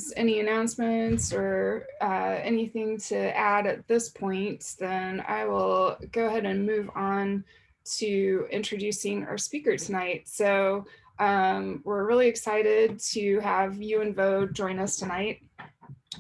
has any announcements or anything to add at this point, then I will go ahead and move on to introducing our speaker tonight. So we're really excited to have Uyen Vo join us tonight.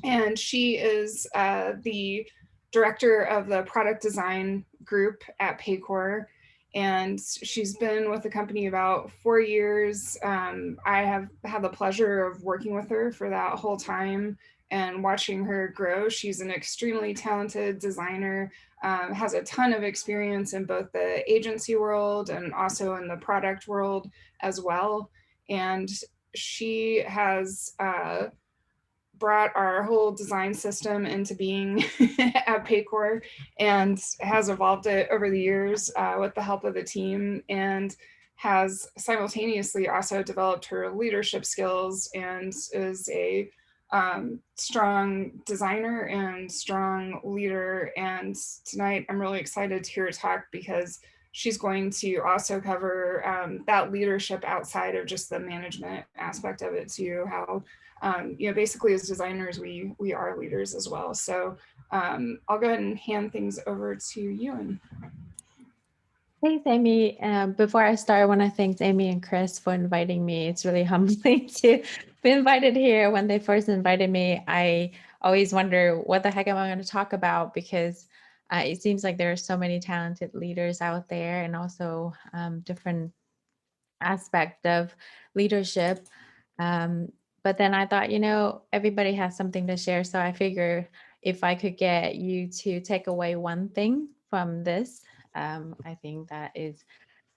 And she is the director of the product design group at Paycor. And she's been with the company about 4 years. I have had the pleasure of working with her for that whole time and watching her grow. She's an extremely talented designer, has a ton of experience in both the agency world and also in the product world as well. And she has brought our whole design system into being at Paycor and has evolved it over the years with the help of the team, and has simultaneously also developed her leadership skills and is a strong designer and strong leader. And tonight I'm really excited to hear her talk because she's going to also cover that leadership outside of just the management aspect of it too, how basically as designers, we are leaders as well. So I'll go ahead and hand things over to Ewan. Thanks, Amy. Before I start, I want to thank Amy and Chris for inviting me. It's really humbling to be invited here. When they first invited me, I always wonder what the heck am I going to talk about, because it seems like there are so many talented leaders out there, and also different aspect of leadership. But then I thought, everybody has something to share. So I figure if I could get you to take away one thing from this, I think that is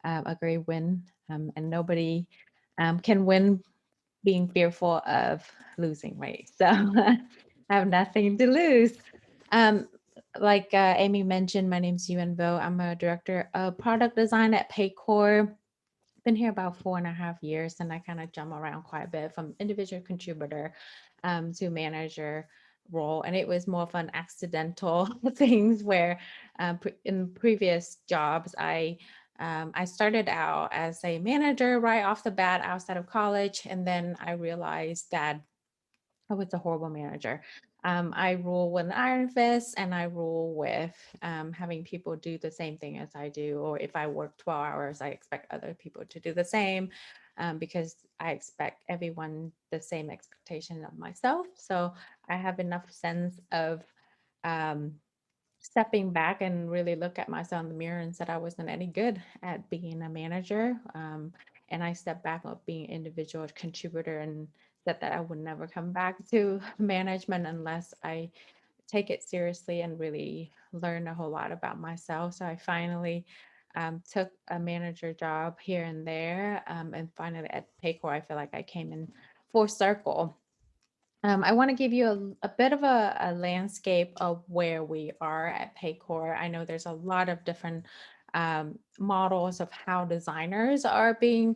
a great win. And nobody can win being fearful of losing, right? So I have nothing to lose. Like Amy mentioned, my name's Uyen Vo. I'm a director of product design at Paycor. Been here about 4.5 years, and I kind of jump around quite a bit from individual contributor to manager role. And it was more of an accidental things where in previous jobs, I started out as a manager right off the bat outside of college. And then I realized that I was a horrible manager. I rule with an iron fist, and I rule with having people do the same thing as I do. Or if I work 12 hours, I expect other people to do the same, because I expect everyone the same expectation of myself. So I have enough sense of um, stepping back and really look at myself in the mirror and said I wasn't any good at being a manager. And I stepped back of being an individual contributor and said that I would never come back to management unless I take it seriously and really learn a whole lot about myself. So I finally took a manager job here and there. And finally at Paycor, I feel like I came in full circle. I want to give you a bit of a landscape of where we are at Paycor. I know there's a lot of different models of how designers are being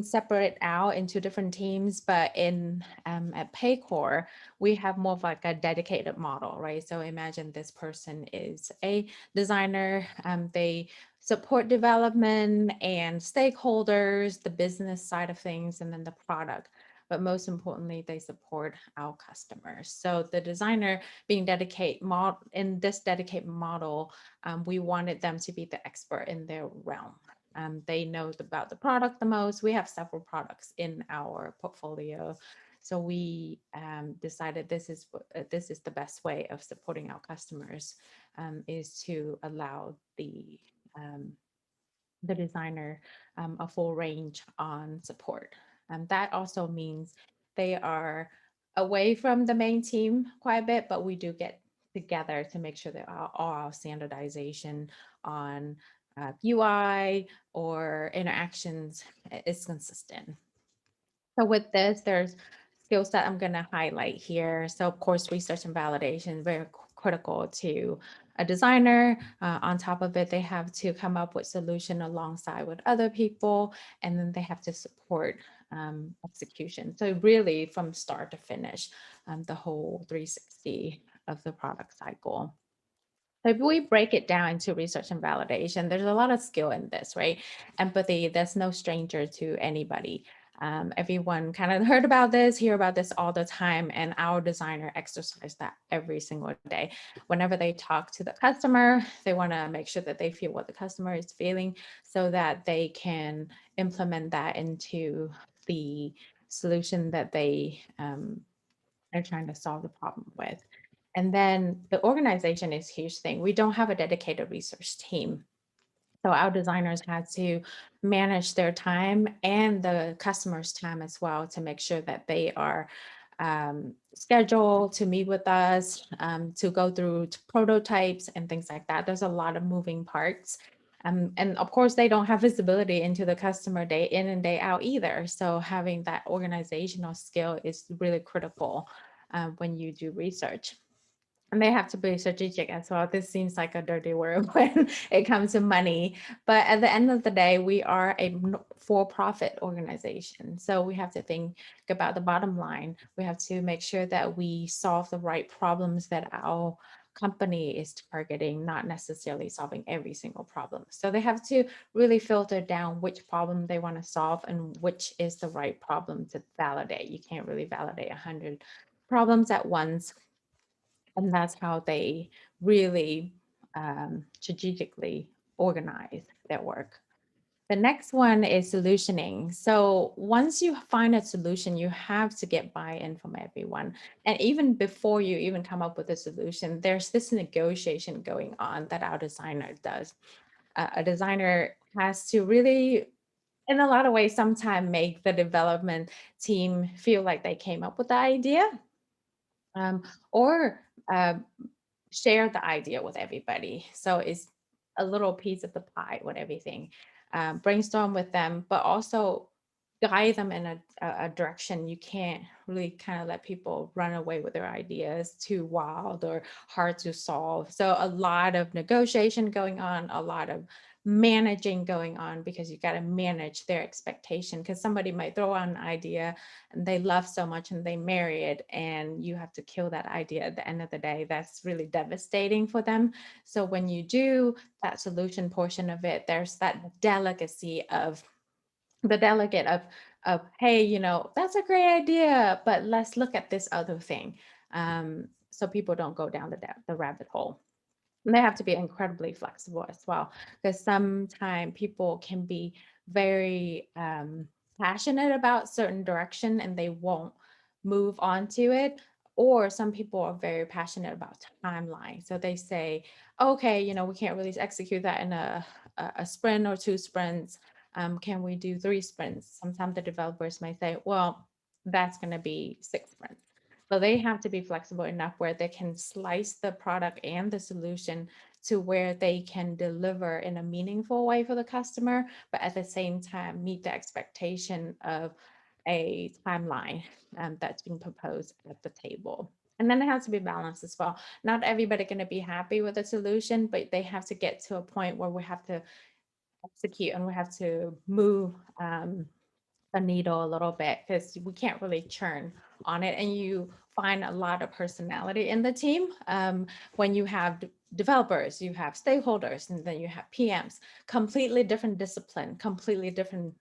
separated out into different teams, but in at Paycor, we have more of like a dedicated model, right? So imagine this person is a designer. They support development and stakeholders, the business side of things, and then the product. But most importantly, they support our customers. So the designer being dedicated in this dedicated model, we wanted them to be the expert in their realm. They know about the product the most. We have several products in our portfolio. So we decided this is the best way of supporting our customers, is to allow the designer a full range on support. That also means they are away from the main team quite a bit, but we do get together to make sure that all standardization on UI or interactions is consistent. So with this, there's skill set I'm going to highlight here. So of course, research and validation, very critical to a designer. On top of it, they have to come up with solution alongside with other people, and then they have to support execution. So really from start to finish, the whole 360 of the product cycle. So if we break it down into research and validation, there's a lot of skill in this, right? Empathy, that's no stranger to anybody. Everyone kind of heard about this, hear about this all the time, and our designer exercise that every single day. Whenever they talk to the customer, they want to make sure that they feel what the customer is feeling so that they can implement that into the solution that they are trying to solve the problem with. And then the organization is a huge thing. We don't have a dedicated research team. So our designers had to manage their time and the customer's time as well to make sure that they are scheduled to meet with us, to go through prototypes and things like that. There's a lot of moving parts. And of course, they don't have visibility into the customer day in and day out either. So having that organizational skill is really critical when you do research. And they have to be strategic as well. This seems like a dirty word when it comes to money. But at the end of the day, we are a for-profit organization. So we have to think about the bottom line. We have to make sure that we solve the right problems that our company is targeting, not necessarily solving every single problem. So they have to really filter down which problem they want to solve and which is the right problem to validate. You can't really validate 100 problems at once, and that's how they really strategically organize their work. The next one is solutioning. So once you find a solution, you have to get buy-in from everyone. And even before you even come up with a solution, there's this negotiation going on that our designer does. A designer has to really, in a lot of ways, sometimes make the development team feel like they came up with the idea, or uh, share the idea with everybody. So it's a little piece of the pie with everything. Brainstorm with them, but also guide them in a direction. You can't really kind of let people run away with their ideas too wild or hard to solve. So a lot of negotiation going on, a lot of managing going on, because you got to manage their expectation, because somebody might throw out an idea and they love so much and they marry it, and you have to kill that idea at the end of the day. That's really devastating for them. So when you do that solution portion of it, there's that delicacy of the delegate of hey, that's a great idea, but let's look at this other thing, so people don't go down the rabbit hole. And they have to be incredibly flexible as well, because sometimes people can be very passionate about certain direction and they won't move on to it. Or some people are very passionate about timeline. So they say, okay, we can't really execute that in a sprint or 2 sprints. Can we do 3 sprints? Sometimes the developers may say, well, that's going to be 6 sprints. So they have to be flexible enough where they can slice the product and the solution to where they can deliver in a meaningful way for the customer, but at the same time meet the expectation of a timeline that's being proposed at the table. And then it has to be balanced as well. Not everybody going to be happy with the solution, but they have to get to a point where we have to execute and we have to move the needle a little bit, because we can't really churn on it. And you find a lot of personality in the team. When you have developers, you have stakeholders, and then you have PMs, completely different discipline, completely different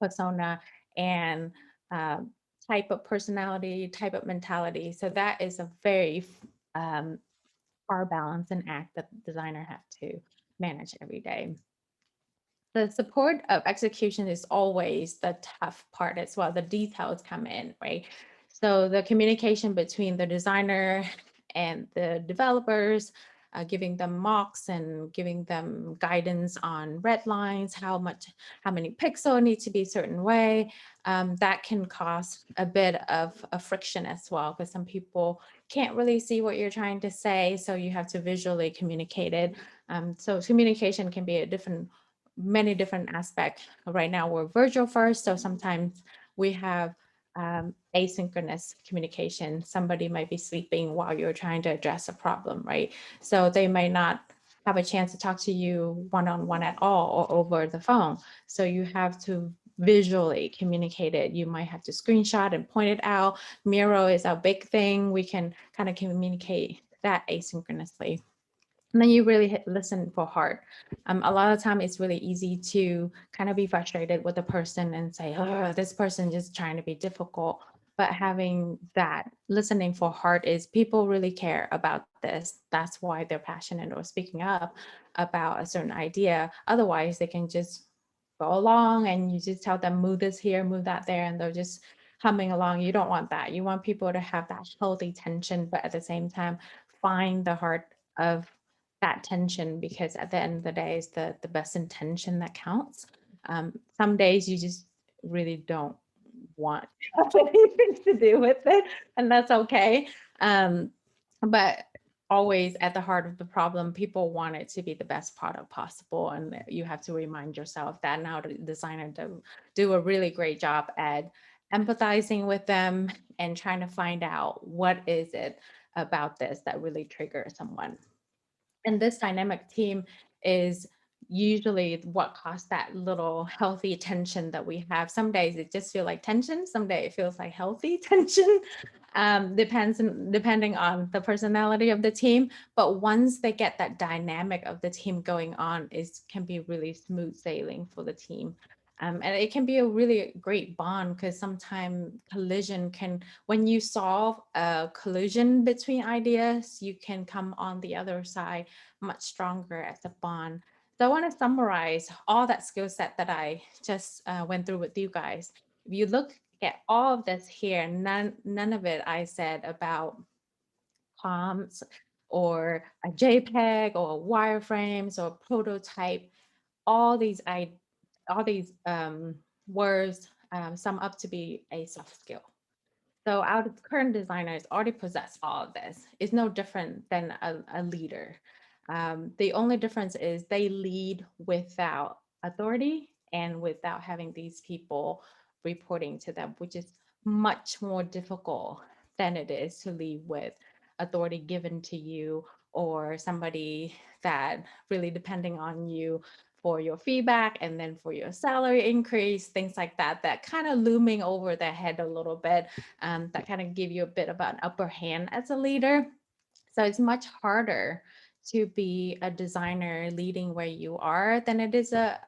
persona and uh, type of personality, type of mentality. So that is a very far balance and act that the designer have to manage every day. The support of execution is always the tough part as well. The details come in, right? So the communication between the designer and the developers, giving them mocks and giving them guidance on red lines, how many pixels need to be a certain way. That can cause a bit of a friction as well, because some people can't really see what you're trying to say. So you have to visually communicate it. So communication can be many different aspects. Right now we're virtual first, so sometimes we have asynchronous communication. Somebody might be sleeping while you're trying to address a problem, right? So they might not have a chance to talk to you one-on-one at all or over the phone. So you have to visually communicate it. You might have to screenshot and point it out. Miro is a big thing. We can kind of communicate that asynchronously. And then you really listen for heart. A lot of time it's really easy to kind of be frustrated with a person and say, oh, this person just trying to be difficult. But having that listening for heart is people really care about this. That's why they're passionate or speaking up about a certain idea. Otherwise, they can just go along and you just tell them move this here, move that there, and they're just humming along. You don't want that. You want people to have that healthy tension, but at the same time, find the heart of that tension, because at the end of the day, it's the best intention that counts. Some days you just really don't want anything to do with it, and that's okay. But always at the heart of the problem, people want it to be the best product possible, and you have to remind yourself that. Now the designer do a really great job at empathizing with them and trying to find out what is it about this that really triggers someone. And this dynamic team is usually what caused that little healthy tension that we have. Some days it just feels like tension, some day it feels like healthy tension. Depending on the personality of the team. But once they get that dynamic of the team going on, it can be really smooth sailing for the team. And it can be a really great bond, because sometimes collision can, when you solve a collision between ideas, you can come on the other side much stronger as a bond. So I want to summarize all that skill set that I just went through with you guys. If you look at all of this here, none of it I said about prompts or a JPEG or wireframes or prototype. All these words sum up to be a soft skill. So our current designers already possess all of this. It's no different than a leader. The only difference is they lead without authority and without having these people reporting to them, which is much more difficult than it is to lead with authority given to you, or somebody that really depending on you for your feedback and then for your salary increase, things like that, that kind of looming over their head a little bit, that kind of give you a bit of an upper hand as a leader. So it's much harder to be a designer leading where you are than it is a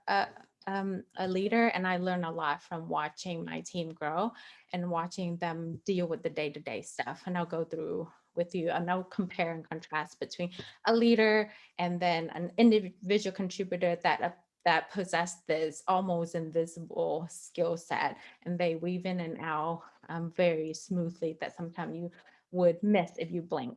leader. And I learn a lot from watching my team grow and watching them deal with the day-to-day stuff. And I'll go through with you and I'll compare and contrast between a leader and then an individual contributor that possess this almost invisible skill set, and they weave in and out very smoothly that sometimes you would miss if you blink.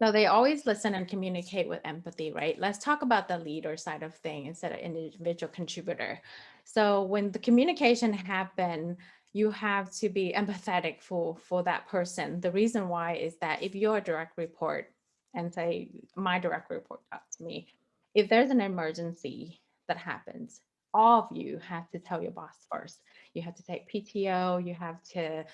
So they always listen and communicate with empathy, right? Let's talk about the leader side of thing instead of individual contributor. So when the communication happen, you have to be empathetic for that person. The reason why is that if you're a direct report, and say my direct report talks to me, if there's an emergency that happens, all of you have to tell your boss first. You have to take PTO, you have to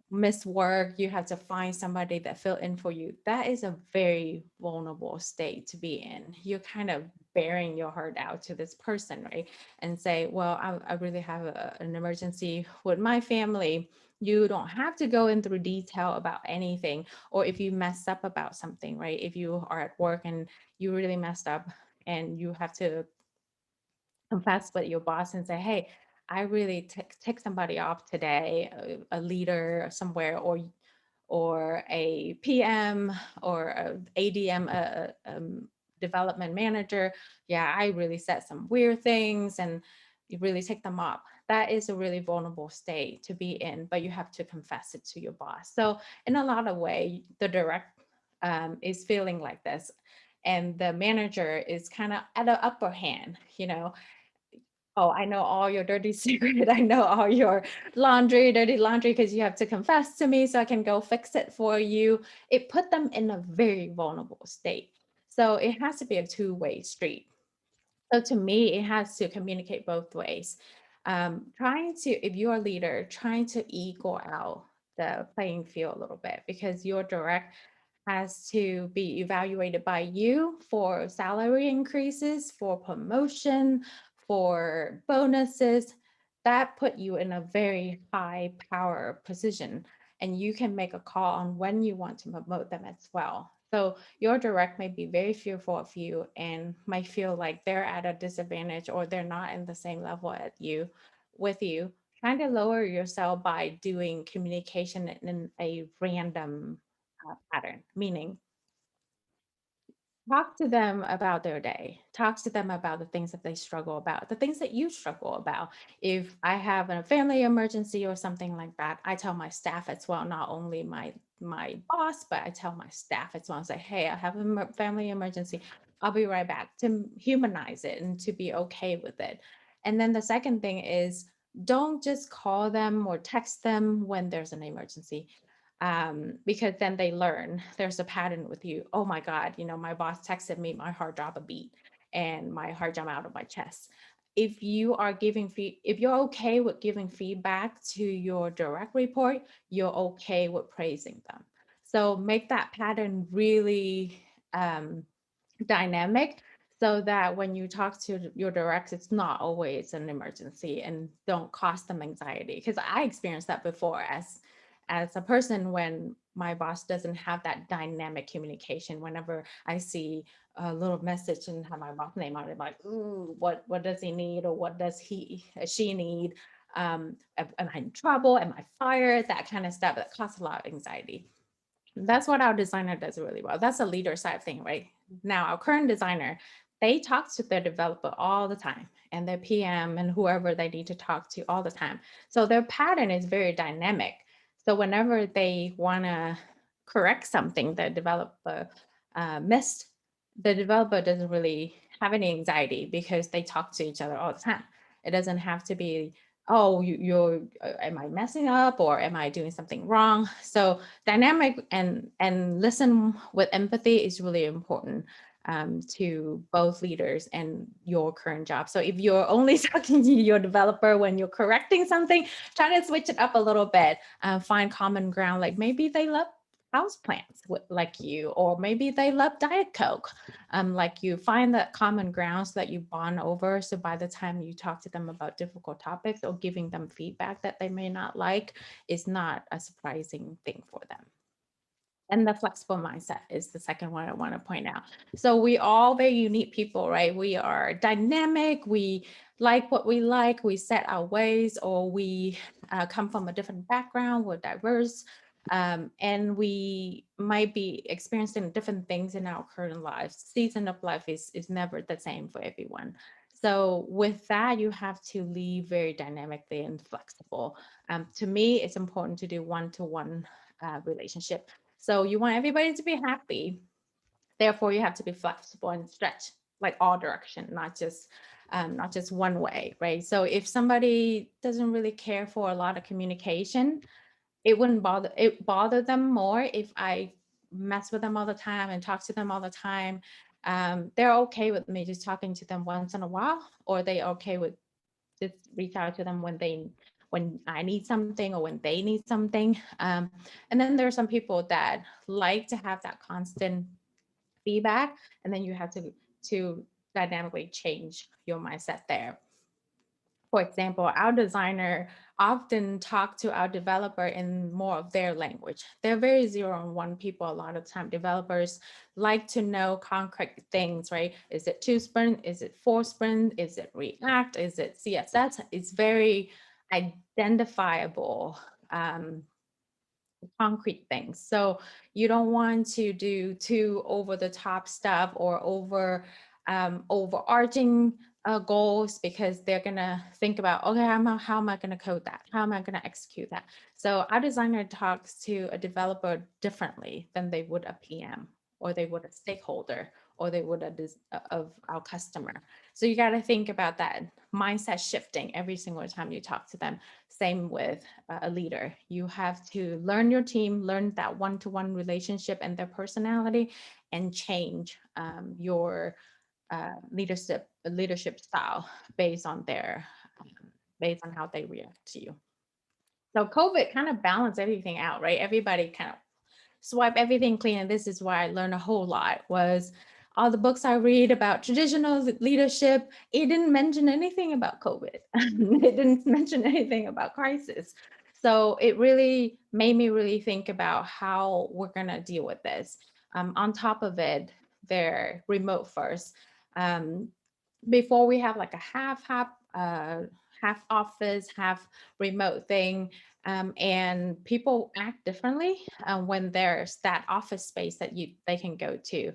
miss work, you have to find somebody that fill in for you. That is a very vulnerable state to be in. You're kind of bearing your heart out to this person, right? And say, well, I really have an emergency with my family. You don't have to go in through detail about anything. Or if you mess up about something, right? If you are at work and you really messed up and you have to confess with your boss and say, hey, I really take somebody off today, a leader somewhere, or a PM or a ADM, development manager. Yeah, I really said some weird things, and you really take them off. That is a really vulnerable state to be in, but you have to confess it to your boss. So in a lot of way, the direct is feeling like this, and the manager is kind of at an upper hand, oh, I know all your dirty secret. I know all your dirty laundry, because you have to confess to me so I can go fix it for you. It put them in a very vulnerable state. So it has to be a two-way street. So to me, it has to communicate both ways. Trying to, if you're a leader, trying to equal out the playing field a little bit, because your direct has to be evaluated by you for salary increases, for promotion, for bonuses. That put you in a very high power position, and you can make a call on when you want to promote them as well. So your direct may be very fearful of you and might feel like they're at a disadvantage or they're not in the same level at you with you. Trying to lower yourself by doing communication in a random pattern, meaning talk to them about their day. Talk to them about the things that they struggle about, the things that you struggle about. If I have a family emergency or something like that, I tell my staff as well, not only my boss, but I tell my staff as well. I say, hey, I have a family emergency. I'll be right back, to humanize it and to be okay with it. And then the second thing is, don't just call them or text them when there's an emergency, because then they learn there's a pattern with you. Oh my God, my boss texted me, my heart dropped a beat and my heart jumped out of my chest. If you are if you're okay with giving feedback to your direct report, you're okay with praising them. So make that pattern really um, dynamic, so that when you talk to your directs, it's not always an emergency and don't cause them anxiety. Because I experienced that before as a person, when my boss doesn't have that dynamic communication. Whenever I see a little message and have my boss name on it, I'm like, ooh, what does he need, or what does she need? Am I in trouble? Am I fired? That kind of stuff that causes a lot of anxiety. That's what our designer does really well. That's a leader side thing, right? Now, our current designer, they talk to their developer all the time, and their PM and whoever they need to talk to all the time. So their pattern is very dynamic. So whenever they want to correct something the developer missed, the developer doesn't really have any anxiety because they talk to each other all the time. It doesn't have to be, oh, you're, am I messing up or am I doing something wrong? So dynamic and listen with empathy is really important, to both leaders and your current job. So if you're only talking to your developer when you're correcting something, try to switch it up a little bit. Find common ground, like maybe they love house plants like you, or maybe they love Diet Coke, like you. Find that common ground so that you bond over, so by the time you talk to them about difficult topics or giving them feedback that they may not like, is not a surprising thing for them. And the flexible mindset is the second one I want to point out. So we all very unique people, right? We are dynamic. We like what we like. We set our ways, or we come from a different background. We're diverse. And we might be experiencing different things in our current lives. Season of life is never the same for everyone. So with that, you have to lead very dynamically and flexible. To me, it's important to do one-to-one relationship. So you want everybody to be happy. Therefore, you have to be flexible and stretch like all direction, not just one way, right? So if somebody doesn't really care for a lot of communication, it bother them more if I mess with them all the time and talk to them all the time. They're okay with me just talking to them once in a while, or they okay with just reach out to them when I need something or when they need something. And then there are some people that like to have that constant feedback, and then you have to dynamically change your mindset there. For example, our designer often talk to our developer in more of their language. They're very zero and one people a lot of time. Developers like to know concrete things, right? Is it 2 sprint? Is it 4 sprint? Is it React? Is it CSS? It's very identifiable, concrete things. So you don't want to do too over the top stuff or overarching goals, because they're gonna think about, okay, how am I gonna code that? How am I gonna execute that? So our designer talks to a developer differently than they would a PM, or they would a stakeholder, or they would of our customer. So you got to think about that mindset shifting every single time you talk to them. Same with a leader. You have to learn your team, learn that one-to-one relationship and their personality, and change your leadership style based on based on how they react to you. So COVID kind of balanced everything out, right? Everybody kind of swipe everything clean. And this is where I learned a whole lot, was all the books I read about traditional leadership. It didn't mention anything about COVID. It didn't mention anything about crisis. So it really made me really think about how we're going to deal with this. On top of it, they're remote first. Um, Before we have like a half office, half remote thing, and people act differently when there's that office space that they can go to.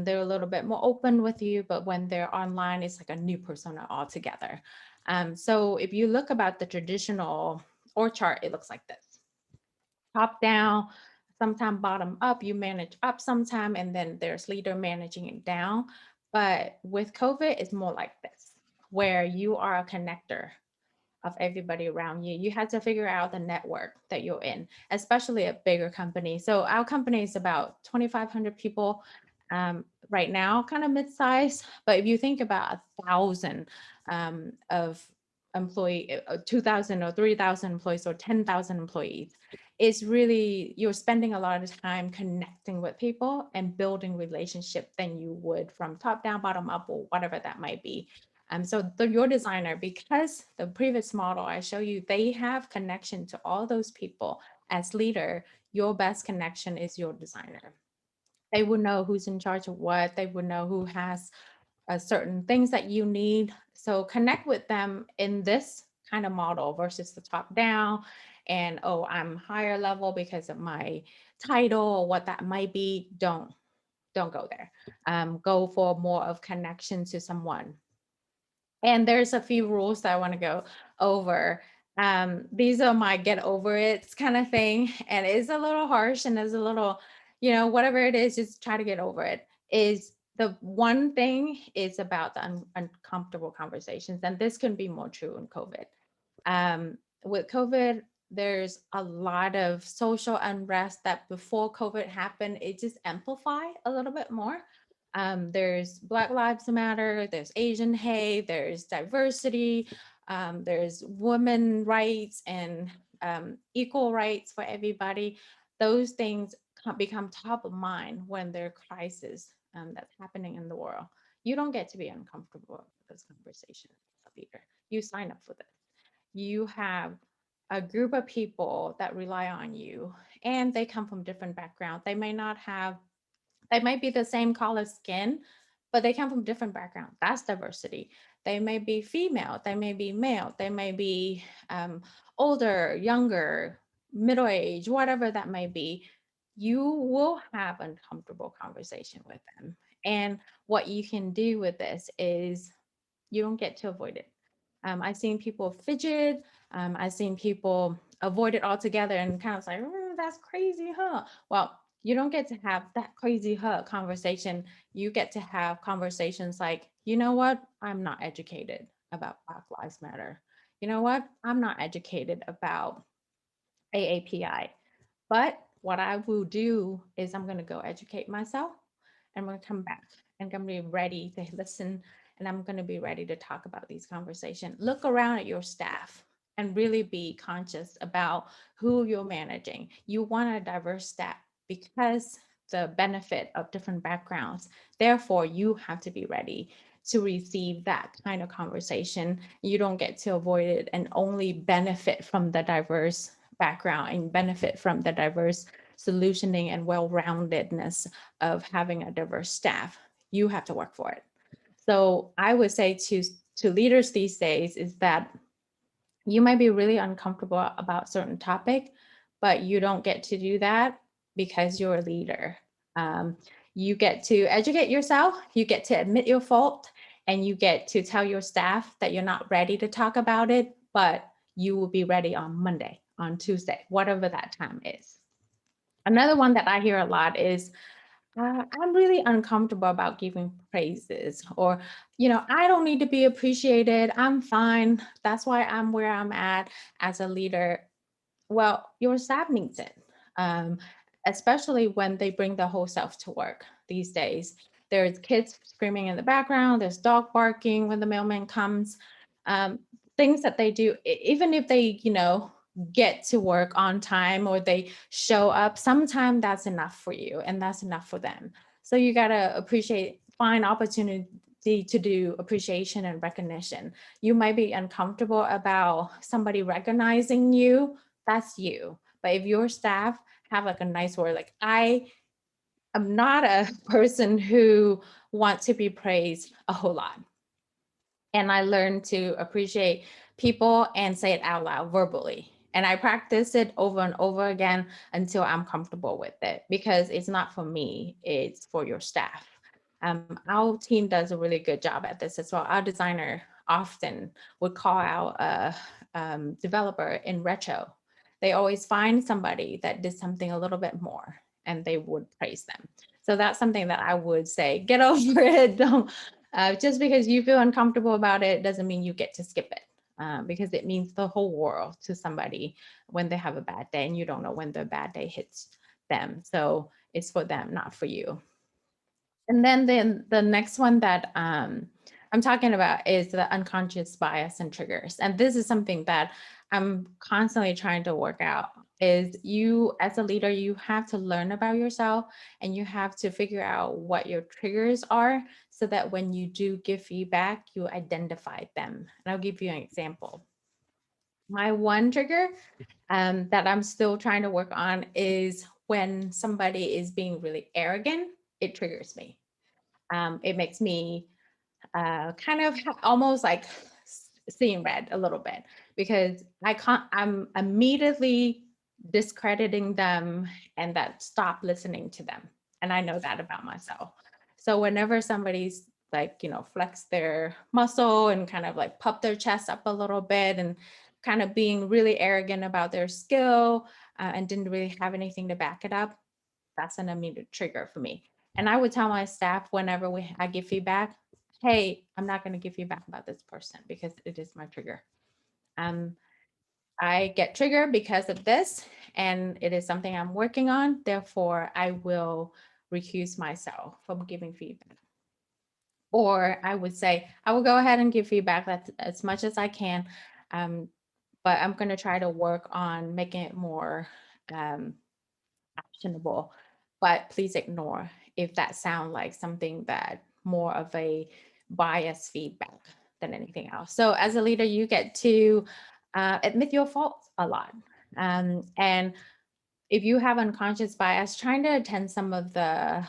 They're a little bit more open with you, but when they're online, it's like a new persona altogether. So if you look about the traditional org chart, it looks like this: top down, sometime bottom up, you manage up sometime, and then there's leader managing it down. But with COVID, it's more like this, where you are a connector of everybody around you. You had to figure out the network that you're in, especially a bigger company. So our company is about 2,500 people right now, kind of mid-size. But if you think about 1,000 of 2,000 or 3,000 employees or 10,000 employees, it's really, you're spending a lot of time connecting with people and building relationship than you would from top down, bottom up, or whatever that might be. So your designer, because the previous model I show you, they have connection to all those people. As leader, your best connection is your designer. They would know who's in charge of what. They would know who has certain things that you need. So connect with them in this kind of model versus the top down. And oh, I'm higher level because of my title or what that might be. Don't go there. Go for more of connection to someone. And there's a few rules that I want to go over. These are my get over it kind of thing. And it's a little harsh and it's a little, whatever it is, just try to get over it. Is the one thing is about the uncomfortable conversations. And this can be more true in COVID. With COVID, there's a lot of social unrest that before COVID happened, it just amplified a little bit more. There's Black Lives Matter, there's Asian hate, there's diversity, there's women rights and equal rights for everybody. Those things become top of mind when there are crises that's happening in the world. You don't get to be uncomfortable with this conversation as a leader. You sign up for this. You have a group of people that rely on you, and they come from different backgrounds. They might be the same color skin, but they come from different backgrounds. That's diversity. They may be female, they may be male, they may be older, younger, middle age, whatever that may be. You will have uncomfortable conversation with them. And what you can do with this is you don't get to avoid it. I've seen people fidget. I've seen people avoid it altogether and kind of like, that's crazy, huh? Well, you don't get to have that crazy, huh conversation. You get to have conversations like, you know what? I'm not educated about Black Lives Matter. You know what? I'm not educated about AAPI. But what I will do is I'm going to go educate myself, and I'm going to come back and I'm going to be ready to listen, and I'm going to be ready to talk about these conversations. Look around at your staff and really be conscious about who you're managing. You want a diverse staff because the benefit of different backgrounds. Therefore, you have to be ready to receive that kind of conversation. You don't get to avoid it and only benefit from the diverse background and benefit from the diverse solutioning and well-roundedness of having a diverse staff. You have to work for it. So I would say to leaders these days is that you might be really uncomfortable about certain topic, but you don't get to do that because you're a leader. Um, you get to educate yourself, you get to admit your fault, and you get to tell your staff that you're not ready to talk about it, but you will be ready on Monday, on Tuesday, whatever that time is. Another one that I hear a lot is, I'm really uncomfortable about giving praises, or, I don't need to be appreciated. I'm fine. That's why I'm where I'm at as a leader. Well, your staff needs it, um, especially when they bring the whole self to work these days. There's kids screaming in the background, there's dog barking when the mailman comes, um, things that they do, even if they, get to work on time or they show up, sometimes that's enough for you and that's enough for them. So you got to find opportunity to do appreciation and recognition. You might be uncomfortable about somebody recognizing you, that's you. But if your staff have like a nice word, like, I I'm not a person who wants to be praised a whole lot. And I learned to appreciate people and say it out loud verbally. And I practice it over and over again until I'm comfortable with it, because it's not for me, it's for your staff. Our team does a really good job at this as well. Our designer often would call out a developer in retro. They always find somebody that did something a little bit more and they would praise them. So that's something that I would say, get over it. Don't, just because you feel uncomfortable about it doesn't mean you get to skip it, because it means the whole world to somebody when they have a bad day and you don't know when the bad day hits them. So it's for them, not for you. And then the next one that I'm talking about is the unconscious bias and triggers. And this is something that I'm constantly trying to work out. Is you as a leader, you have to learn about yourself and you have to figure out what your triggers are so that when you do give feedback, you identify them. And I'll give you an example. My one trigger that I'm still trying to work on is when somebody is being really arrogant, it triggers me. It makes me kind of almost like seeing red a little bit, because I'm immediately discrediting them and that stop listening to them. And I know that about myself. So whenever somebody's like, flex their muscle and kind of like puff their chest up a little bit and kind of being really arrogant about their skill, and didn't really have anything to back it up, that's an immediate trigger for me. And I would tell my staff whenever I give feedback, hey, I'm not going to give feedback about this person because it is my trigger. Um, I get triggered because of this, and it is something I'm working on. Therefore, I will recuse myself from giving feedback. Or I would say, I will go ahead and give feedback as much as I can, but I'm going to try to work on making it more actionable. But please ignore if that sounds like something that more of a bias feedback than anything else. So as a leader, you get to admit your faults a lot. And if you have unconscious bias, trying to attend some of the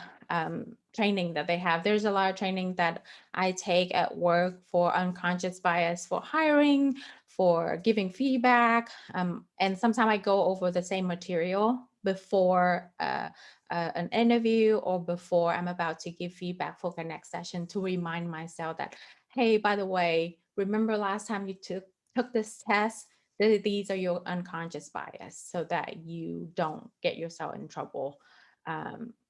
training that they have. There's a lot of training that I take at work for unconscious bias, for hiring, for giving feedback. And sometimes I go over the same material before an interview or before I'm about to give feedback for the next session to remind myself that, hey, by the way, remember last time you took this test? These are your unconscious bias so that you don't get yourself in trouble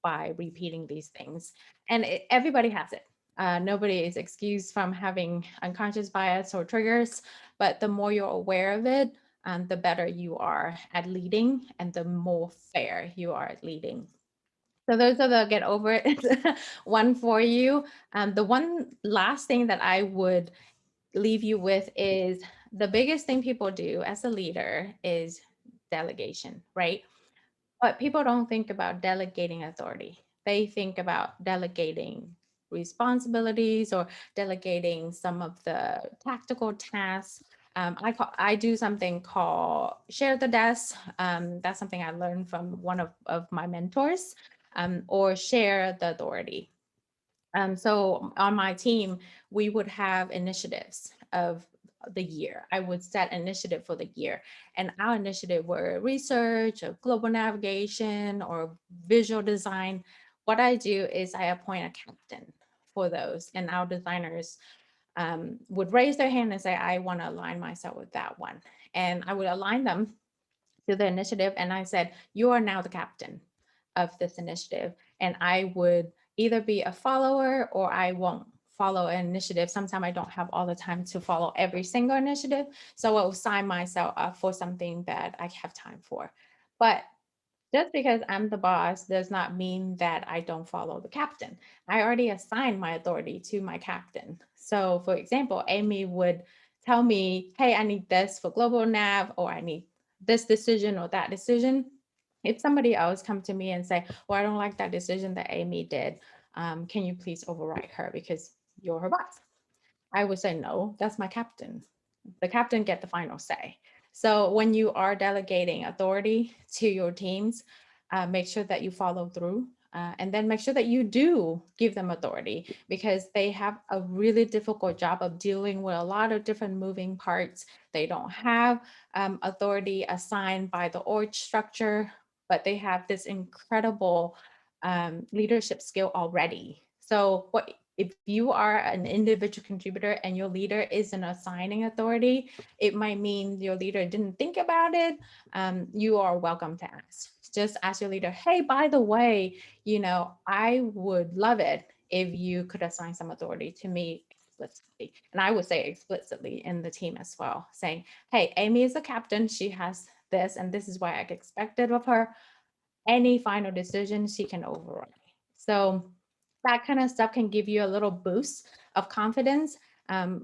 by repeating these things. And everybody has it. Nobody is excused from having unconscious bias or triggers, but the more you're aware of it, the better you are at leading and the more fair you are at leading. So those are the get over it one for you. The one last thing that I would leave you with is the biggest thing people do as a leader is delegation, right? But people don't think about delegating authority. They think about delegating responsibilities or delegating some of the tactical tasks. I do something called share the desk. That's something I learned from one of my mentors, or share the authority. So on my team, we would have initiatives of the year. I would set initiative for the year. And our initiative were research or global navigation or visual design. What I do is I appoint a captain for those. And our designers would raise their hand and say, I want to align myself with that one. And I would align them to the initiative. And I said, you are now the captain of this initiative. And I would either be a follower or I won't follow an initiative. Sometimes I don't have all the time to follow every single initiative. So I will sign myself up for something that I have time for. But just because I'm the boss does not mean that I don't follow the captain. I already assigned my authority to my captain. So for example, Amy would tell me, hey, I need this for global nav, or I need this decision or that decision. If somebody else come to me and say, well, I don't like that decision that Amy did, can you please override her because you're her boss? I would say, no, that's my captain. The captain get the final say. So when you are delegating authority to your teams, make sure that you follow through. And then make sure that you do give them authority, because they have a really difficult job of dealing with a lot of different moving parts. They don't have authority assigned by the org structure, but they have this incredible leadership skill already. So if you are an individual contributor and your leader isn't assigning authority, it might mean your leader didn't think about it. You are welcome to ask. Just ask your leader, hey, by the way, I would love it if you could assign some authority to me explicitly. And I would say explicitly in the team as well, saying, hey, Amy is the captain. She has this, and this is why I expected of her. Any final decision she can override. So that kind of stuff can give you a little boost of confidence.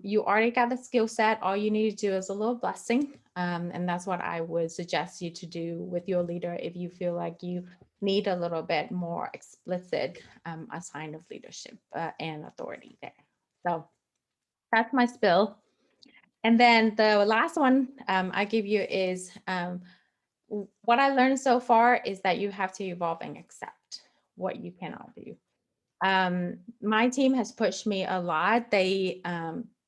You already got the skill set. All you need to do is a little blessing. And that's what I would suggest you to do with your leader if you feel like you need a little bit more explicit a sign of leadership and authority there. So that's my spill. And then the last one I give you is what I learned so far is that you have to evolve and accept what you cannot do. My team has pushed me a lot. They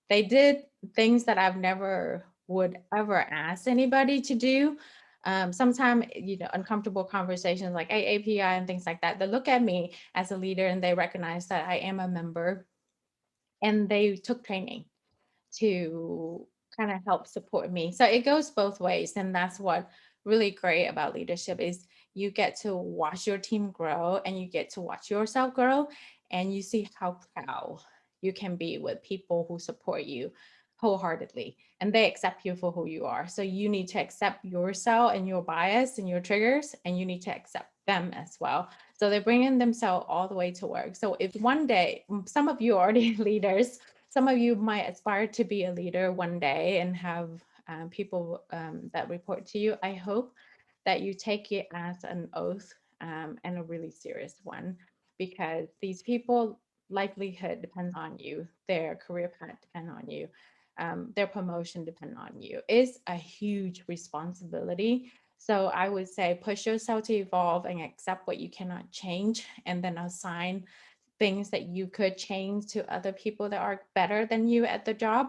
did things that I've never would ever ask anybody to do. Sometimes, uncomfortable conversations like AAPI and things like that. They look at me as a leader and they recognize that I am a member, and they took training to kind of help support me. So it goes both ways. And that's what really great about leadership is you get to watch your team grow and you get to watch yourself grow, and you see how proud you can be with people who support you wholeheartedly and they accept you for who you are. So you need to accept yourself and your bias and your triggers, and you need to accept them as well. So they're bringing themselves all the way to work. So if one day, some of you are already leaders, some of you might aspire to be a leader one day and have people that report to you. I hope that you take it as an oath and a really serious one, because these people livelihood depends on you, their career path depend on you, their promotion depend on you. It's a huge responsibility. So I would say push yourself to evolve and accept what you cannot change, and then assign things that you could change to other people that are better than you at the job,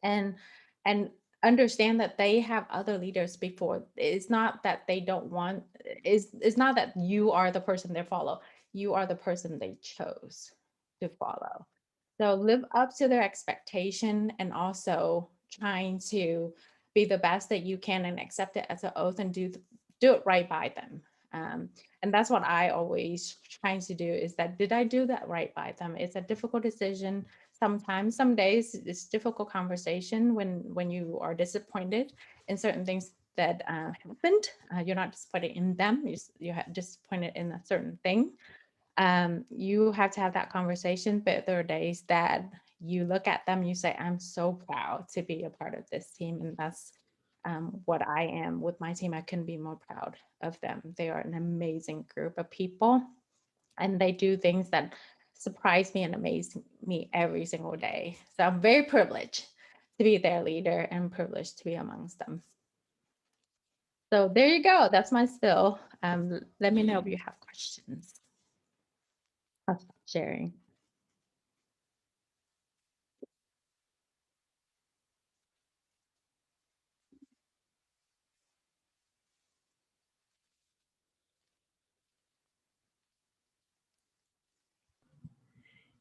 and and understand that they have other leaders before. It's not that they don't want, it's not that you are the person they follow. You are the person they chose to follow. So live up to their expectation, and also trying to be the best that you can and accept it as an oath, and do it right by them. And that's what I always trying to do, is that did I do that right by them? It's a difficult decision. Sometimes, some days it's difficult conversation when you are disappointed in certain things that happened. You're not disappointed in them, you're disappointed in a certain thing. You have to have that conversation, but there are days that you look at them, you say, I'm so proud to be a part of this team. And that's what I am with my team. I couldn't be more proud of them. They are an amazing group of people, and they do things that surprise me and amaze me every single day. So I'm very privileged to be their leader and privileged to be amongst them. So there you go. That's my spill. Let me know if you have questions. I'll stop sharing.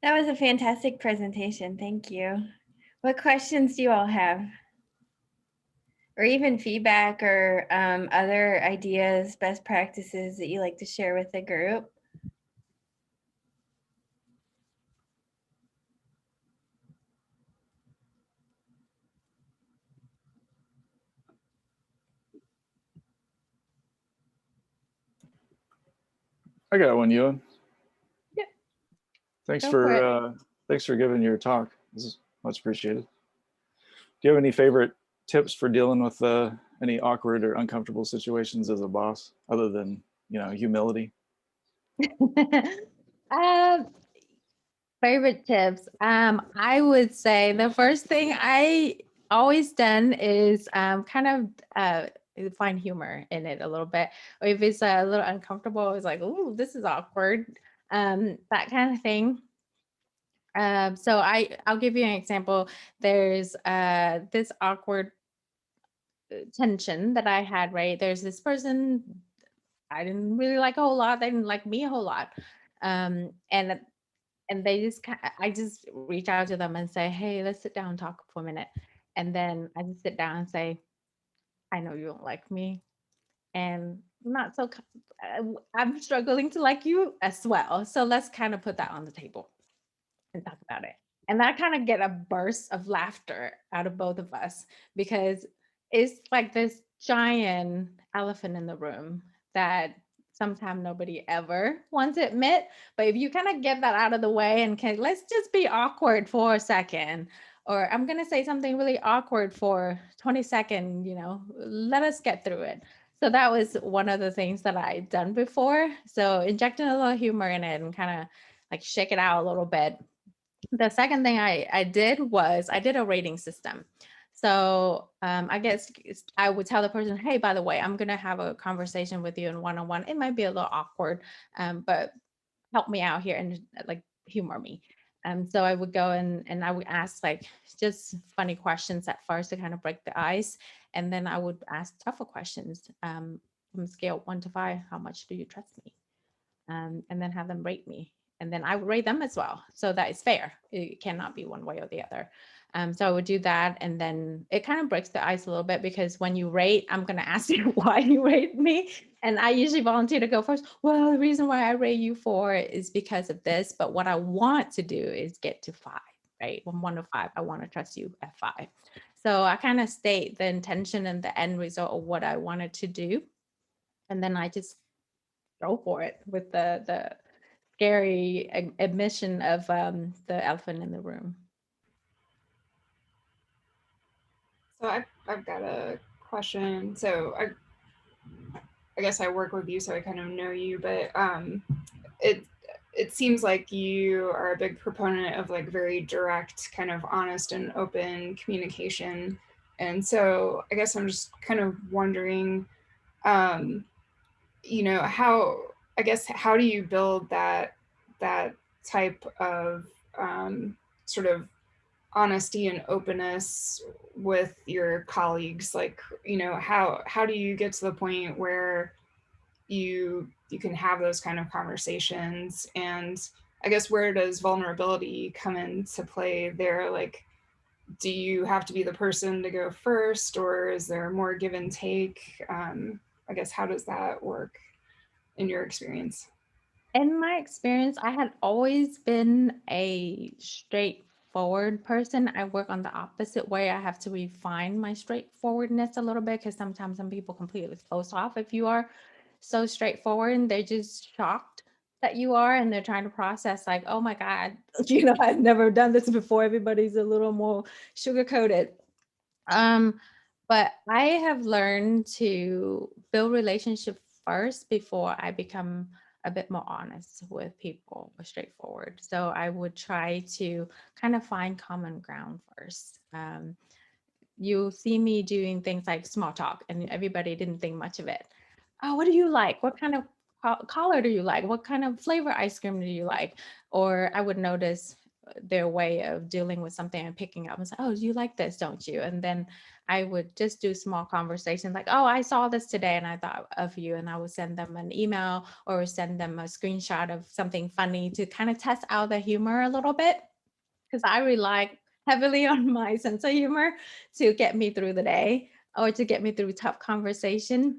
That was a fantastic presentation. Thank you. What questions do you all have? Or even feedback or other ideas, best practices that you like to share with the group? I got one, Ewan. Yeah. Thanks Go for it. thanks for giving your talk. This is much appreciated. Do you have any favorite tips for dealing with any awkward or uncomfortable situations as a boss, other than humility? um, Favorite tips. I would say the first thing I always done is kind of find humor in it a little bit. Or if it's a little uncomfortable, it's like, oh, this is awkward, that kind of thing. So I'll give you an example. There's this awkward tension that I had, right? There's this person I didn't really like a whole lot. They didn't like me a whole lot. And they just I just reach out to them and say, hey, let's sit down and talk for a minute. And then I just sit down and say, I know you don't like me, and not so I'm struggling to like you as well. So let's kind of put that on the table and talk about it. And that kind of get a burst of laughter out of both of us, because it's like this giant elephant in the room that sometimes nobody ever wants to admit. But if you kind of get that out of the way and can, let's just be awkward for a second, or I'm going to say something really awkward for 20 seconds, let us get through it. So that was one of the things that I'd done before. So injecting a little humor in it and kind of like shake it out a little bit. The second thing I did was I did a rating system. So I guess I would tell the person, hey, by the way, I'm going to have a conversation with you in one-on-one. It might be a little awkward, but help me out here and like humor me. So I would go and I would ask like just funny questions at first to kind of break the ice. And then I would ask tougher questions from a scale 1 to 5. How much do you trust me? And then have them rate me. And then I would rate them as well. So that is fair. It cannot be one way or the other. So I would do that. And then it kind of breaks the ice a little bit, because when you rate, I'm going to ask you why you rate me. And I usually volunteer to go first. Well, the reason why I rate you 4 is because of this. But what I want to do is get to 5, right? From 1 to 5, I want to trust you at 5. So I kind of state the intention and the end result of what I wanted to do. And then I just go for it with the scary admission of the elephant in the room. So I've got a question. So I guess I work with you, so I kind of know you, but it seems like you are a big proponent of like very direct, kind of honest and open communication. And so I guess I'm just kind of wondering, how do you build that type of sort of honesty and openness with your colleagues? Like, how do you get to the point where you can have those kind of conversations? And I guess, where does vulnerability come into play there? Like, do you have to be the person to go first, or is there more give and take? I guess, how does that work in your experience? In my experience, I had always been a straightforward person. I work on the opposite way. I have to refine my straightforwardness a little bit, because sometimes some people completely close off if you are so straightforward, and they're just shocked that you are, and they're trying to process like, oh my God, I've never done this before. Everybody's a little more sugar-coated. But I have learned to build relationship first before I become a bit more honest with people or straightforward. So I would try to kind of find common ground first. You see me doing things like small talk, and everybody didn't think much of it. Oh, what do you like? What kind of color do you like? What kind of flavor ice cream do you like? Or I would notice their way of dealing with something and picking up and say, oh, you like this, don't you? And then I would just do small conversations like, oh, I saw this today and I thought of you. And I would send them an email or send them a screenshot of something funny to kind of test out the humor a little bit, because I rely heavily on my sense of humor to get me through the day or to get me through tough conversation.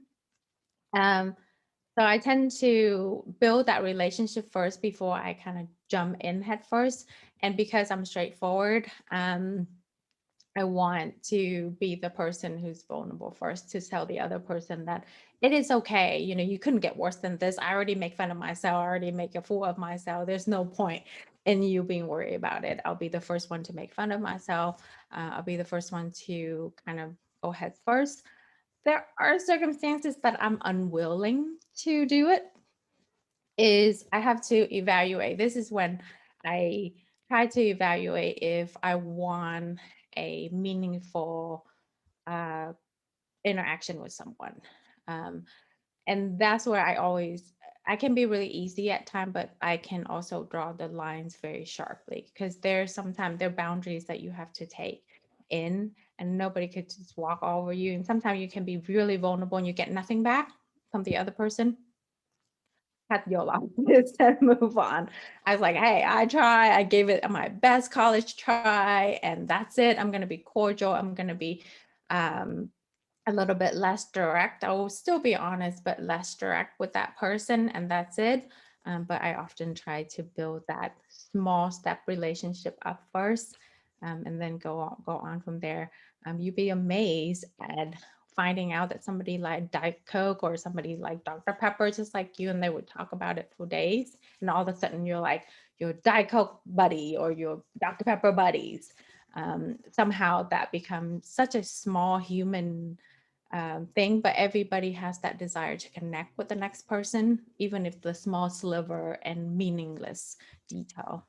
So I tend to build that relationship first before I kind of jump in head first. And because I'm straightforward, I want to be the person who's vulnerable first, to tell the other person that it is okay. You couldn't get worse than this. I already make fun of myself. I already make a fool of myself. There's no point in you being worried about it. I'll be the first one to make fun of myself. I'll be the first one to kind of go head first. There are circumstances that I'm unwilling to do it. Is I have to evaluate. This is when I try to evaluate if I want a meaningful interaction with someone. And that's where I can be really easy at time, but I can also draw the lines very sharply, because sometimes there are boundaries that you have to take in, and nobody could just walk all over you. And sometimes you can be really vulnerable and you get nothing back from the other person. Cut your losses and move on. I was like, hey, I gave it my best college try, and that's it. I'm going to be cordial. I'm going to be a little bit less direct. I will still be honest, but less direct with that person, and that's it. But I often try to build that small step relationship up first, and then go on from there. You'd be amazed at finding out that somebody like Diet Coke or somebody like Dr. Pepper, just like you, and they would talk about it for days. And all of a sudden you're like your Diet Coke buddy or your Dr. Pepper buddies. Somehow that becomes such a small human thing, but everybody has that desire to connect with the next person, even if the small sliver and meaningless detail.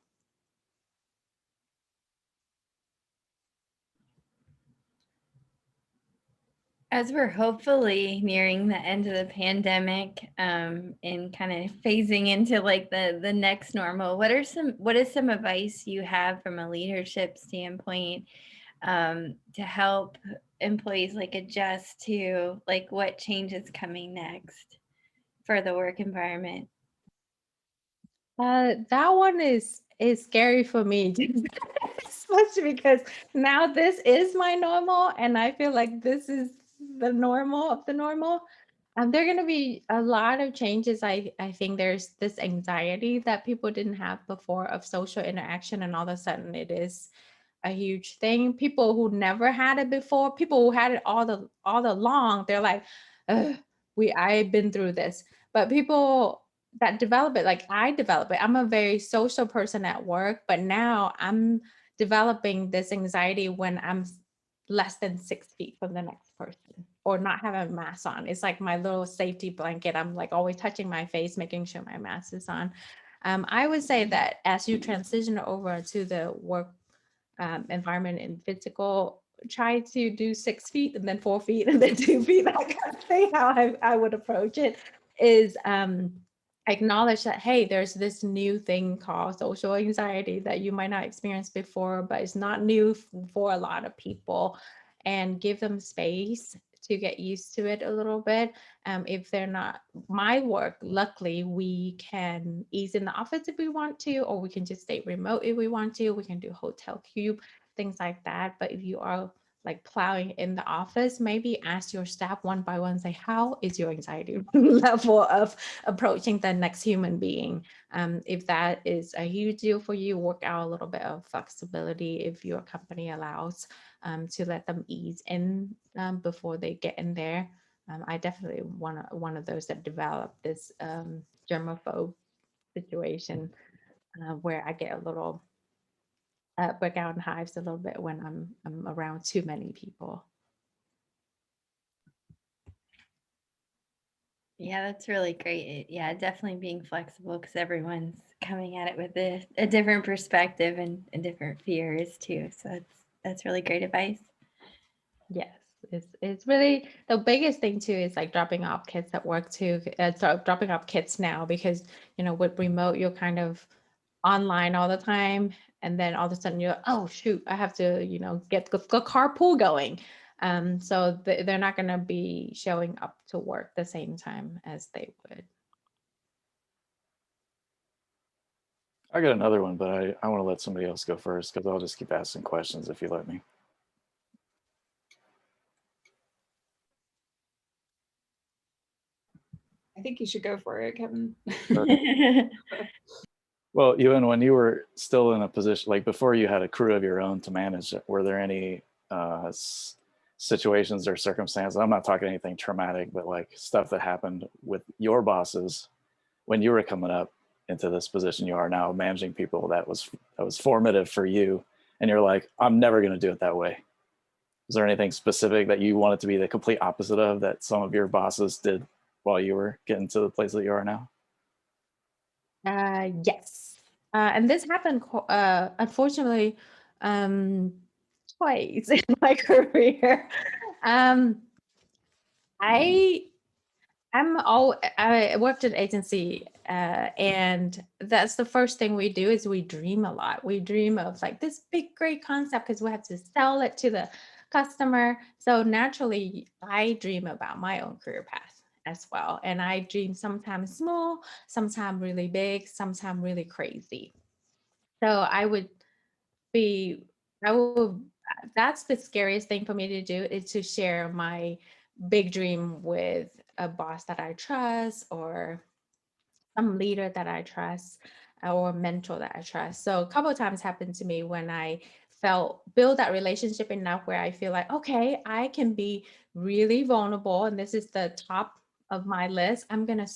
As we're hopefully nearing the end of the pandemic, and kind of phasing into like the next normal, what is some advice you have from a leadership standpoint, to help employees like adjust to like what change is coming next for the work environment? That one is scary for me, especially because now this is my normal, and I feel like this is the normal of the normal. There are going to be a lot of changes. I think there's this anxiety that people didn't have before of social interaction, and all of a sudden it is a huge thing. People who never had it before, people who had it all along, they're like, "Ugh, I've been through this." But people that develop it, like I develop it. I'm a very social person at work, but now I'm developing this anxiety when I'm less than 6 feet from the next person or not having a mask on. It's like my little safety blanket. I'm like always touching my face, making sure my mask is on. I would say that as you transition over to the work environment and physical, try to do 6 feet and then 4 feet and then 2 feet. That kind of thing. How I would approach it is acknowledge that, hey, there's this new thing called social anxiety that you might not experience before, but it's not new for a lot of people, and give them space to get used to it a little bit. If they're not my work, luckily we can ease in the office if we want to, or we can just stay remote if we want to. We can do hotel cube, things like that. But if you are like plowing in the office, maybe ask your staff one by one, say, how is your anxiety level of approaching the next human being? If that is a huge deal for you, work out a little bit of flexibility if your company allows, to let them ease in before they get in there. I definitely one of those that developed this germaphobe situation, where I get a little break out in hives a little bit when I'm around too many people. Yeah, that's really great. Yeah, definitely being flexible, because everyone's coming at it with a different perspective and different fears too. So that's really great advice. Yes, it's really the biggest thing too is like dropping off kids at work too. Dropping off kids now, because with remote you're kind of online all the time, and then all of a sudden you're, oh shoot, I have to get the carpool going. So they're not going to be showing up to work the same time as they would. I got another one, but I want to let somebody else go first, because I'll just keep asking questions if you let me. I think you should go for it, Kevin. Well, Uyen, when you were still in a position, like before you had a crew of your own to manage, were there any situations or circumstances, I'm not talking anything traumatic, but like stuff that happened with your bosses when you were coming up into this position you are now, managing people, that was formative for you, and you're like, I'm never going to do it that way? Is there anything specific that you wanted to be the complete opposite of that some of your bosses did while you were getting to the place that you are now? Yes. And this happened, unfortunately, twice in my career. I worked at an agency, and that's the first thing we do is we dream a lot. We dream of like this big, great concept because we have to sell it to the customer. So naturally, I dream about my own career path as well. And I dream sometimes small, sometimes really big, sometimes really crazy. So I would be, I will, that's the scariest thing for me to do is to share my big dream with a boss that I trust or some leader that I trust or mentor that I trust. So a couple of times happened to me when I build that relationship enough where I feel like, okay, I can be really vulnerable and this is the top of my list. I'm gonna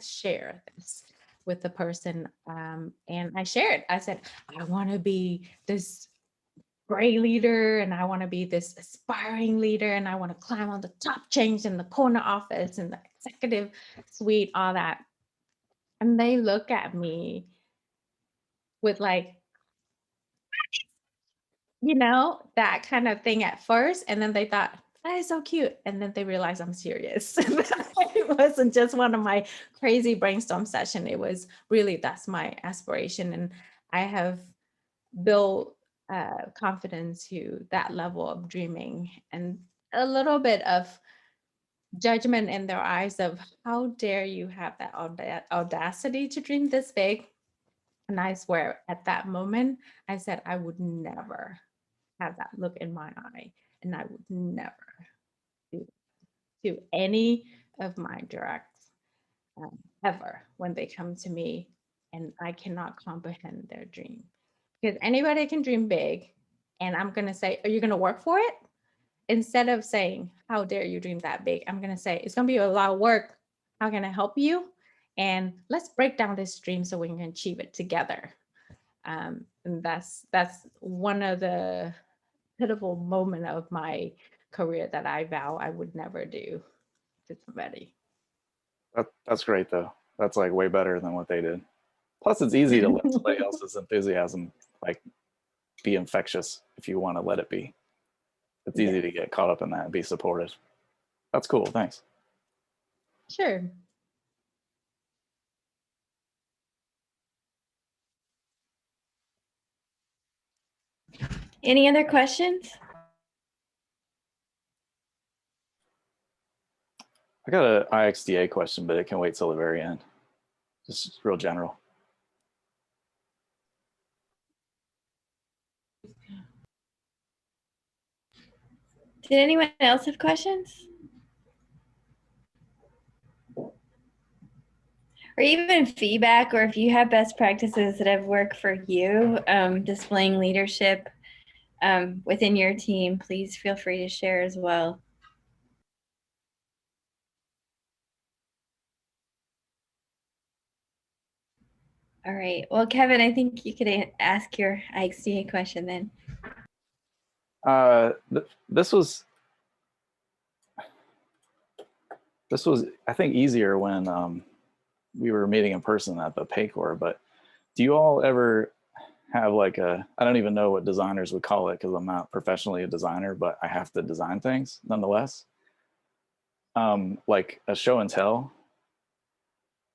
share this with the person. And I shared. I said, I want to be this great leader and I want to be this aspiring leader and I want to climb on the top change in the corner office and the executive suite, all that. And they look at me with like, that kind of thing at first. And then they thought, that is so cute. And then they realized I'm serious. It wasn't just one of my crazy brainstorm session. It was really, that's my aspiration. And I have built confidence to that level of dreaming and a little bit of judgment in their eyes of how dare you have that audacity to dream this big. And I swear at that moment, I said, I would never have that look in my eye. And I would never do to any of my directs ever when they come to me and I cannot comprehend their dream. Because anybody can dream big. And I'm going to say, are you going to work for it? Instead of saying, how dare you dream that big? I'm going to say, it's going to be a lot of work. How can I help you? And let's break down this dream so we can achieve it together. And that's one of the pivotal moment of my career that I vow I would never do to somebody. That's great though. That's like way better than what they did. Plus, it's easy to let somebody else's enthusiasm like be infectious if you want to let it be. It's easy to get caught up in that and be supportive. That's cool. Thanks. Sure. Any other questions? I got an IxDA question, but it can wait till the very end. Just real general. Did anyone else have questions? Or even feedback, or if you have best practices that have worked for you, displaying leadership within your team, please feel free to share as well. All right. Well, Kevin, I think you could ask your IxDA question then. This was I think easier when we were meeting in person at the Paycor. But do you all ever have like I don't even know what designers would call it because I'm not professionally a designer, but I have to design things nonetheless. Like a show and tell.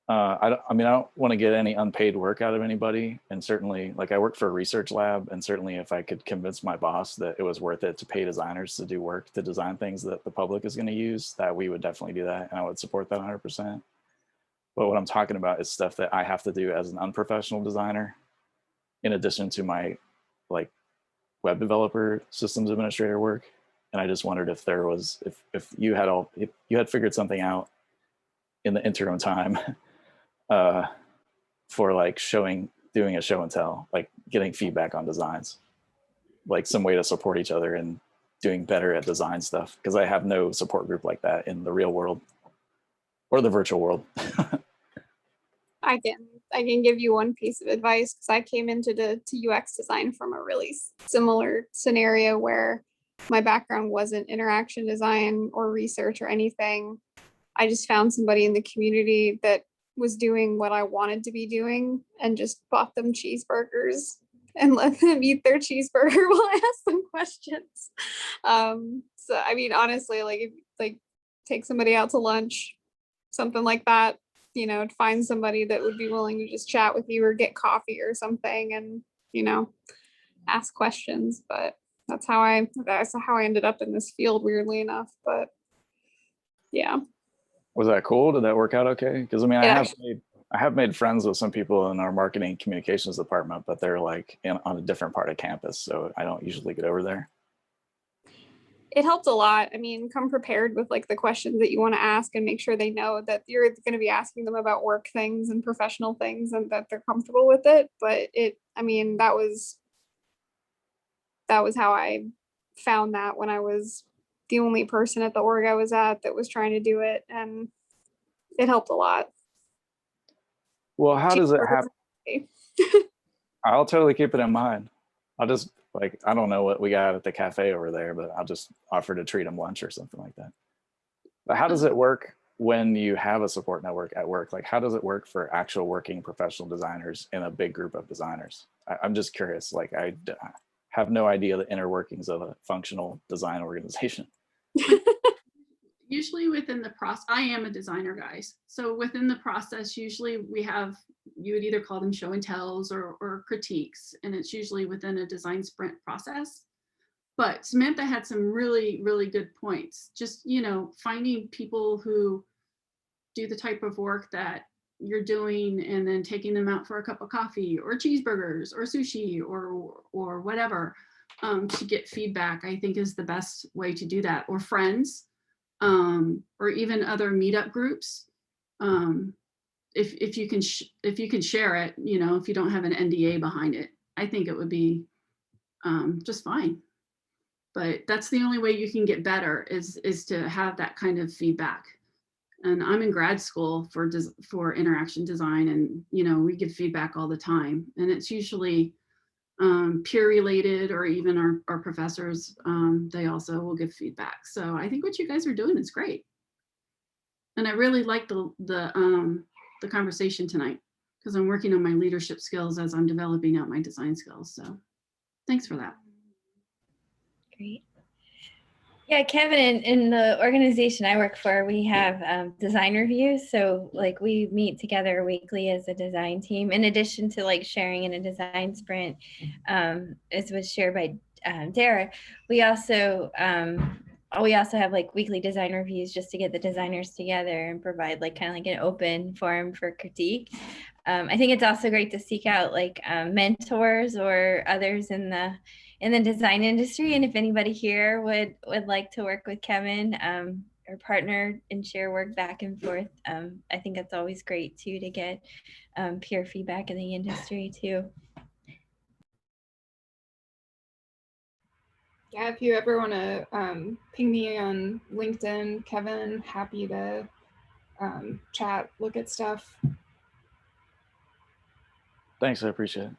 I don't want to get any unpaid work out of anybody. And certainly, like I work for a research lab, and certainly if I could convince my boss that it was worth it to pay designers to do work to design things that the public is going to use, that we would definitely do that. And I would support that 100%. But what I'm talking about is stuff that I have to do as an unprofessional designer, in addition to my like web developer systems administrator work. And I just wondered if there was, if you had figured something out in the interim time for like doing a show and tell, like getting feedback on designs, like some way to support each other and doing better at design stuff. Cause I have no support group like that in the real world or the virtual world. I can give you one piece of advice because I came into UX design from a really similar scenario where my background wasn't interaction design or research or anything. I just found somebody in the community that was doing what I wanted to be doing and just bought them cheeseburgers and let them eat their cheeseburger while I asked them questions. So I mean, honestly, like take somebody out to lunch, something like that. You know, find somebody that would be willing to just chat with you or get coffee or something, and you know, ask questions. But that's how I ended up in this field, weirdly enough. But yeah. Was that cool? Did that work out okay? Because I mean, It I have made friends with some people in our marketing communications department, but they're like on a different part of campus, so I don't usually get over there. It helped a lot. I mean, come prepared with like the questions that you want to ask and make sure they know that you're going to be asking them about work things and professional things and that they're comfortable with it. But I mean, that was how I found that when I was the only person at the org I was at that was trying to do it. And it helped a lot. Well, how does it happen? I'll totally keep it in mind. I'll just like, I don't know what we got at the cafe over there, but I'll just offer to treat them lunch or something like that. But how does it work when you have a support network at work? Like, how does it work for actual working professional designers in a big group of designers? I'm just curious. Like, I have no idea the inner workings of a functional design organization. Usually within the process, I am a designer, guys. So within the process, usually we have, you would either call them show and tells or critiques, and it's usually within a design sprint process. But Samantha had some really, really good points. Just, you know, finding people who do the type of work that you're doing and then taking them out for a cup of coffee or cheeseburgers or sushi or whatever to get feedback, I think is the best way to do that. Or friends. Or even other meetup groups. If you can share it, you know, if you don't have an NDA behind it, I think it would be just fine. But that's the only way you can get better is to have that kind of feedback. And I'm in grad school for interaction design, and you know, we give feedback all the time, and it's usually peer related, or even our professors, they also will give feedback. So I think what you guys are doing is great. And I really like the conversation tonight, because I'm working on my leadership skills as I'm developing out my design skills. So thanks for that. Great. Yeah, Kevin, in the organization I work for, we have design reviews. So like we meet together weekly as a design team, in addition to like sharing in a design sprint, as was shared by Dara. We also have like weekly design reviews just to get the designers together and provide like kind of like an open forum for critique. I think it's also great to seek out like mentors or others in the design industry. And if anybody here would like to work with Kevin or partner and share work back and forth, I think that's always great too, to get peer feedback in the industry too. Yeah, if you ever want to ping me on LinkedIn, Kevin, happy to chat, look at stuff. Thanks, I appreciate it.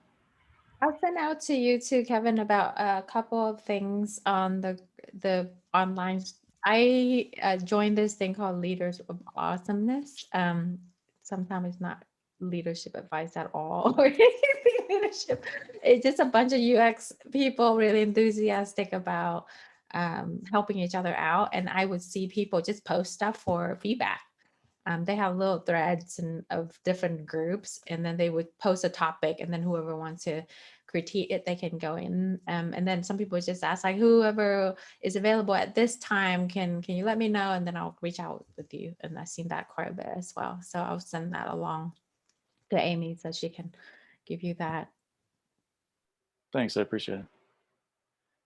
I'll send out to you too, Kevin, about a couple of things on the online. I joined this thing called Leaders of Awesomeness. Sometimes it's not leadership advice at all or anything leadership. It's just a bunch of UX people really enthusiastic about helping each other out. And I would see people just post stuff for feedback. They have little threads of different groups, and then they would post a topic, and then whoever wants to critique it, they can go in. And then some people just ask, like, whoever is available at this time, can you let me know? And then I'll reach out with you. And I've seen that quite a bit as well. So I'll send that along to Amy so she can give you that. Thanks, I appreciate it.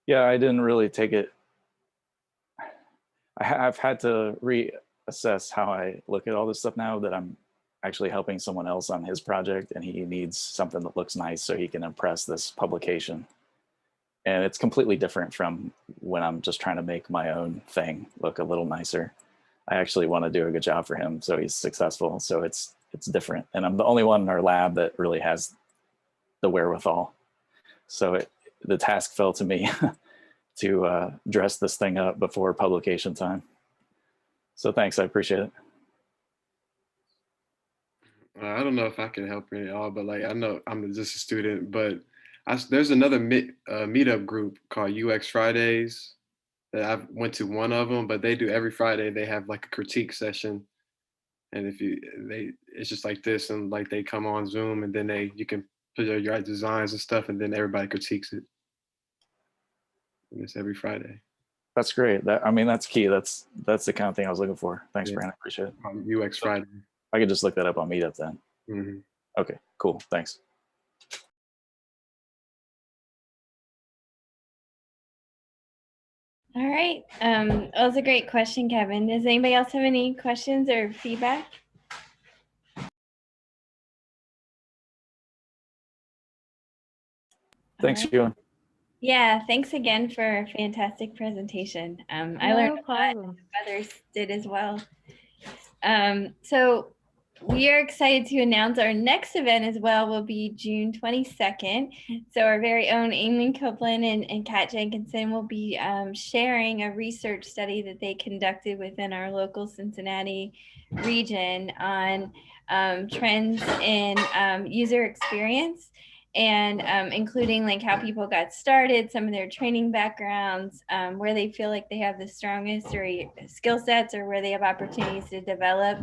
Yeah, I didn't really take it. I've had to reassess how I look at all this stuff now that I'm actually helping someone else on his project, and he needs something that looks nice so he can impress this publication. And it's completely different from when I'm just trying to make my own thing look a little nicer. I actually want to do a good job for him so he's successful. So it's different. And I'm the only one in our lab that really has the wherewithal. So the task fell to me to dress this thing up before publication time. So thanks, I appreciate it. I don't know if I can help you at all, but like I know I'm just a student, but there's another meetup group called UX Fridays that I went to one of them, but they do every Friday. They have like a critique session, and if you they it's just like this, and like they come on Zoom, and then you can put your designs and stuff, and then everybody critiques it. And it's every Friday. That's great. I mean, that's key. That's the kind of thing I was looking for. Thanks, Yeah. Brandon. Appreciate it. UX Friday. I could just look that up on Meetup then. Mm-hmm. Okay, cool. Thanks. All right. That was a great question, Kevin. Does anybody else have any questions or feedback? Thanks, right. Ewan. Yeah, thanks again for a fantastic presentation. I learned a lot. Others did as well. So we are excited to announce our next event as well will be June 22nd. So our very own Amy Copeland and Kat Jenkinson will be sharing a research study that they conducted within our local Cincinnati region on trends in user experience, and including like how people got started, some of their training backgrounds, where they feel like they have the strongest or skill sets, or where they have opportunities to develop.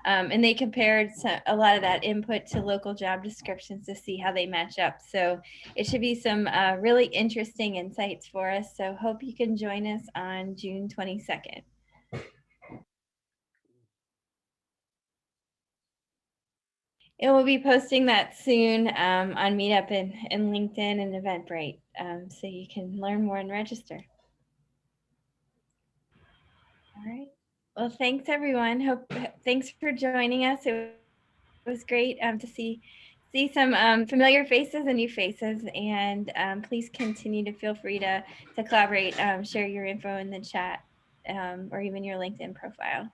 And they compared a lot of that input to local job descriptions to see how they match up. So it should be some really interesting insights for us. So hope you can join us on June 22nd. And we'll be posting that soon on Meetup and LinkedIn and Eventbrite, so you can learn more and register. All right. Well, thanks everyone. Thanks for joining us. It was great to see some familiar faces and new faces. And please continue to feel free to collaborate, share your info in the chat, or even your LinkedIn profile.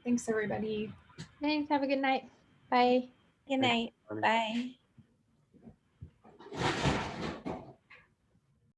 Thanks, everybody. Thanks. Have a good night. Bye. Good night. Bye.